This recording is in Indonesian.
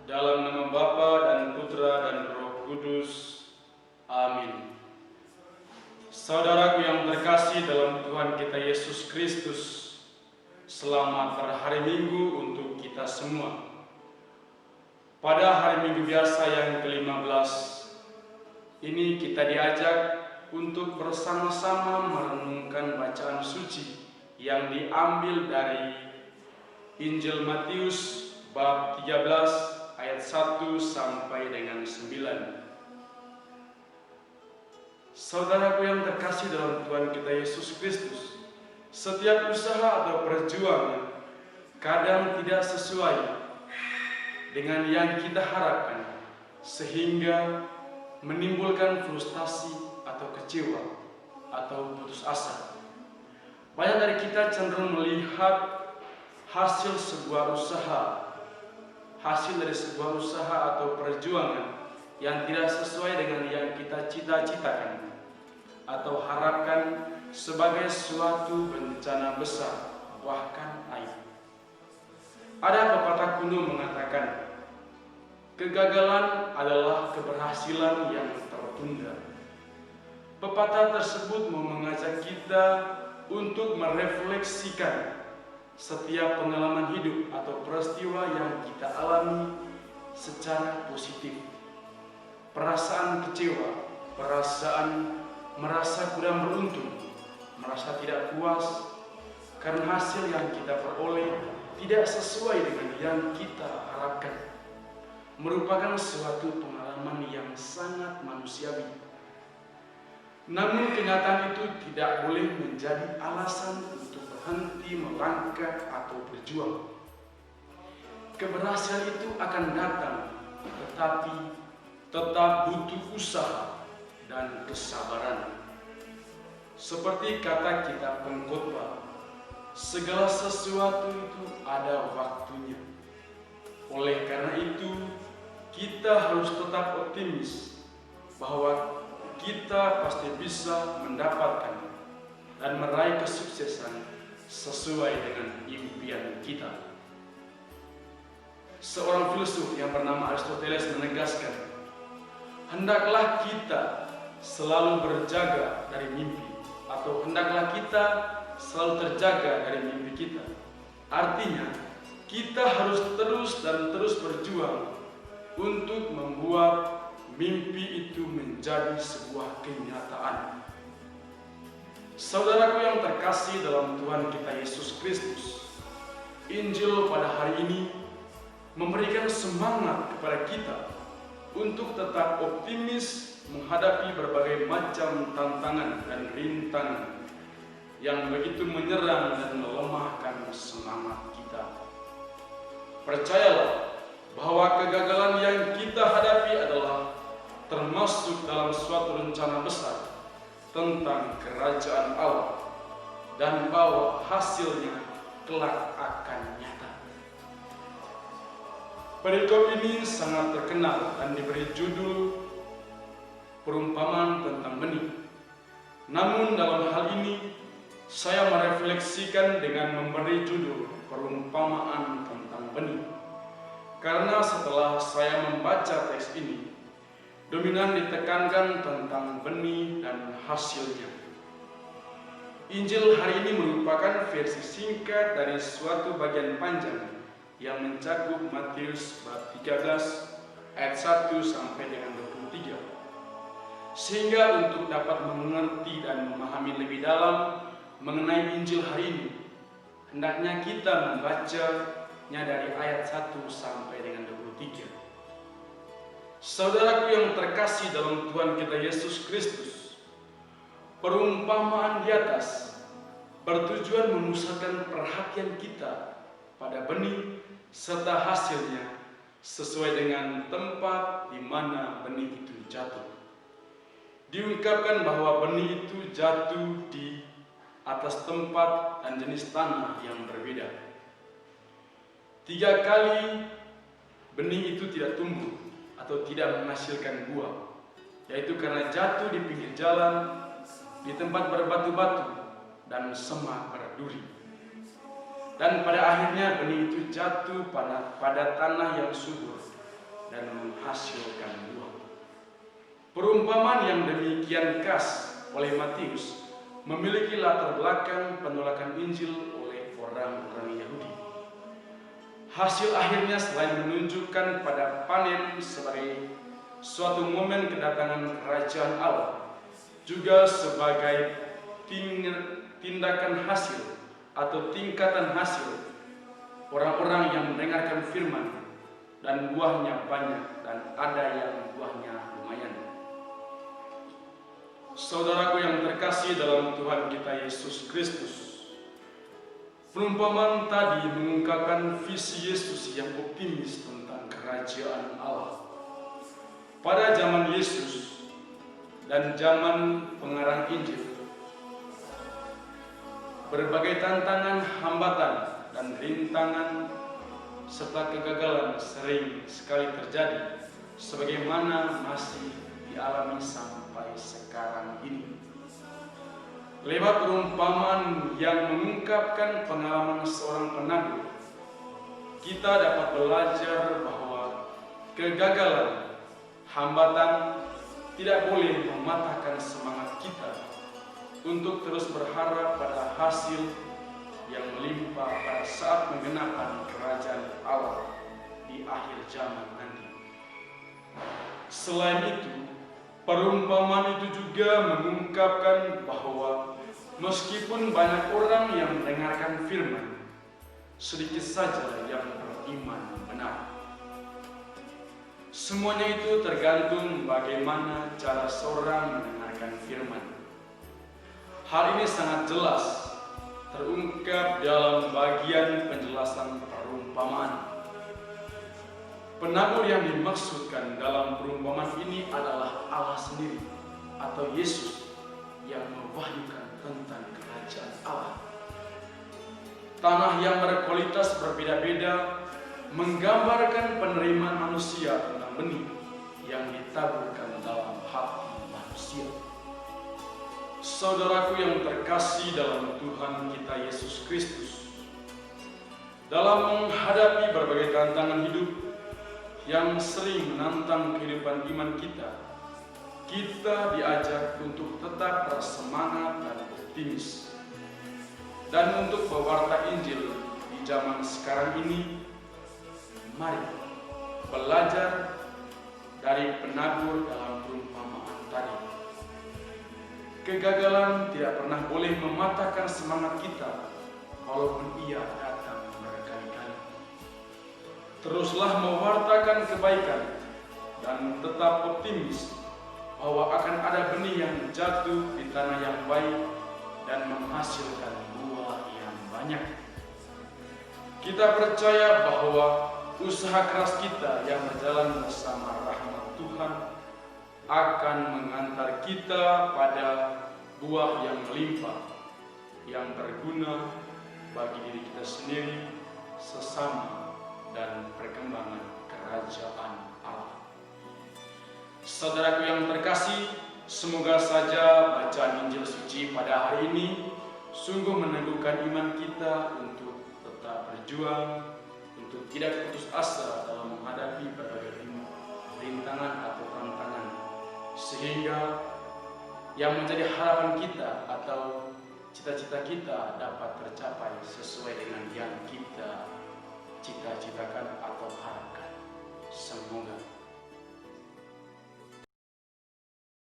Dalam nama Bapa dan Putra dan Roh Kudus. Amin. Saudaraku yang terkasih dalam Tuhan kita Yesus Kristus, selamat berhari Minggu untuk kita semua. Pada hari Minggu biasa yang ke-15 ini kita diajak untuk bersama-sama merenungkan bacaan suci yang diambil dari Injil Matius bab 13 ayat 1 sampai dengan 9. Saudaraku yang terkasih dalam Tuhan kita Yesus Kristus, setiap usaha atau perjuangan kadang tidak sesuai dengan yang kita harapkan, sehingga menimbulkan frustasi atau kecewa atau putus asa. Banyak dari kita cenderung melihat hasil dari sebuah usaha atau perjuangan yang tidak sesuai dengan yang kita cita-citakan atau harapkan sebagai suatu bencana besar, bahkan aib. Ada pepatah kuno mengatakan, kegagalan adalah keberhasilan yang tertunda. Pepatah tersebut mau mengajak kita untuk merefleksikan setiap pengalaman hidup atau peristiwa yang kita alami secara positif. Perasaan kecewa, perasaan merasa kurang beruntung, merasa tidak puas karena hasil yang kita peroleh tidak sesuai dengan yang kita harapkan, merupakan suatu pengalaman yang sangat manusiawi. Namun kenyataan itu tidak boleh menjadi alasan untuk berhenti melangkah atau berjuang. Keberhasilan itu akan datang, tetapi tetap butuh usaha dan kesabaran. Seperti kata kitab Pengkhotbah, segala sesuatu itu ada waktunya. Oleh karena itu, kita harus tetap optimis bahwa kita pasti bisa mendapatkan dan meraih kesuksesan sesuai dengan impian kita. Seorang filsuf yang bernama Aristoteles menegaskan, hendaklah kita selalu berjaga dari mimpi, atau hendaklah kita selalu terjaga dari mimpi kita. Artinya, kita harus terus dan terus berjuang untuk membuat mimpi itu menjadi sebuah kenyataan. Saudaraku yang terkasih dalam Tuhan kita Yesus Kristus, Injil pada hari ini memberikan semangat kepada kita untuk tetap optimis menghadapi berbagai macam tantangan dan rintangan yang begitu menyerang dan melemahkan semangat kita. Percayalah bahwa kegagalan yang kita hadapi adalah termasuk dalam suatu rencana besar tentang kerajaan Allah, dan bahwa hasilnya kelak akan nyata. Perikop ini sangat terkenal dan diberi judul perumpamaan tentang benih. Namun dalam hal ini saya merefleksikan dengan memberi judul perumpamaan tentang benih, karena setelah saya membaca teks ini, dominan ditekankan tentang benih dan hasilnya. Injil hari ini merupakan versi singkat dari suatu bagian panjang yang mencakup Matius bab 13 ayat 1 sampai dengan 23. Sehingga untuk dapat mengerti dan memahami lebih dalam mengenai Injil hari ini, hendaknya kita membacanya dari ayat 1 sampai dengan 23. Saudaraku yang terkasih dalam Tuhan kita Yesus Kristus, perumpamaan di atas bertujuan memusatkan perhatian kita pada benih serta hasilnya sesuai dengan tempat di mana benih itu jatuh. Diungkapkan bahwa benih itu jatuh di atas tempat dan jenis tanah yang berbeda. 3 kali benih itu tidak tumbuh atau tidak menghasilkan buah, yaitu karena jatuh di pinggir jalan, di tempat berbatu-batu dan semak berduri. Dan pada akhirnya benih itu jatuh pada tanah yang subur Perumpamaan yang demikian khas oleh Matius memiliki latar belakang penolakan Injil oleh orang-orang Yahudi. Hasil akhirnya selain menunjukkan pada panen sebagai suatu momen kedatangan kerajaan Allah, juga sebagai tindakan hasil atau tingkatan hasil orang-orang yang mendengarkan firman dan buahnya banyak dan ada yang buahnya lumayan. Saudaraku yang terkasih dalam Tuhan kita Yesus Kristus, perumpamaan tadi mengungkapkan visi Yesus yang optimis tentang kerajaan Allah. Pada zaman Yesus dan zaman pengarang Injil, berbagai tantangan, hambatan, dan rintangan serta kegagalan sering sekali terjadi, sebagaimana masih dialami sampai sekarang ini. Lewat perumpamaan yang mengungkapkan pengalaman seorang penabur, kita dapat belajar bahwa kegagalan, hambatan tidak boleh mematahkan semangat kita untuk terus berharap pada hasil yang melimpah pada saat menggenapkan kerajaan Allah di akhir zaman nanti. Selain itu, perumpamaan itu juga mengungkapkan bahwa meskipun banyak orang yang mendengarkan firman, sedikit saja yang beriman benar. Semuanya itu tergantung bagaimana cara seorang mendengarkan firman. Hal ini sangat jelas terungkap dalam bagian penjelasan perumpamaan. Penabur yang dimaksudkan dalam perumpamaan ini adalah Allah sendiri atau Yesus yang mewahyukan tentang kerajaan Allah. Tanah yang berkualitas berbeda-beda menggambarkan penerimaan manusia tentang benih yang ditaburkan dalam hati manusia. Saudaraku yang terkasih dalam Tuhan kita Yesus Kristus, dalam menghadapi berbagai tantangan hidup yang sering menantang kehidupan iman kita, kita diajak untuk tetap bersemangat dan optimis. Dan untuk mewarta Injil di zaman sekarang ini, mari belajar dari penabur dalam perumpamaan tadi. Kegagalan tidak pernah boleh mematahkan semangat kita, walaupun ia datang berkali-kali. Teruslah mewartakan kebaikan dan tetap optimis bahwa akan ada benih yang jatuh di tanah yang baik dan menghasilkan buah yang banyak. Kita percaya bahwa usaha keras kita yang berjalan bersama rahmat Tuhan akan mengantar kita pada buah yang melimpah, yang berguna bagi diri kita sendiri, sesama, dan perkembangan kerajaan Allah. Saudaraku yang terkasih, semoga saja bacaan Injil suci pada hari ini sungguh meneguhkan iman kita untuk tetap berjuang, untuk tidak putus asa dalam menghadapi berbagai rintangan atau tantangan, sehingga yang menjadi harapan kita atau cita-cita kita dapat tercapai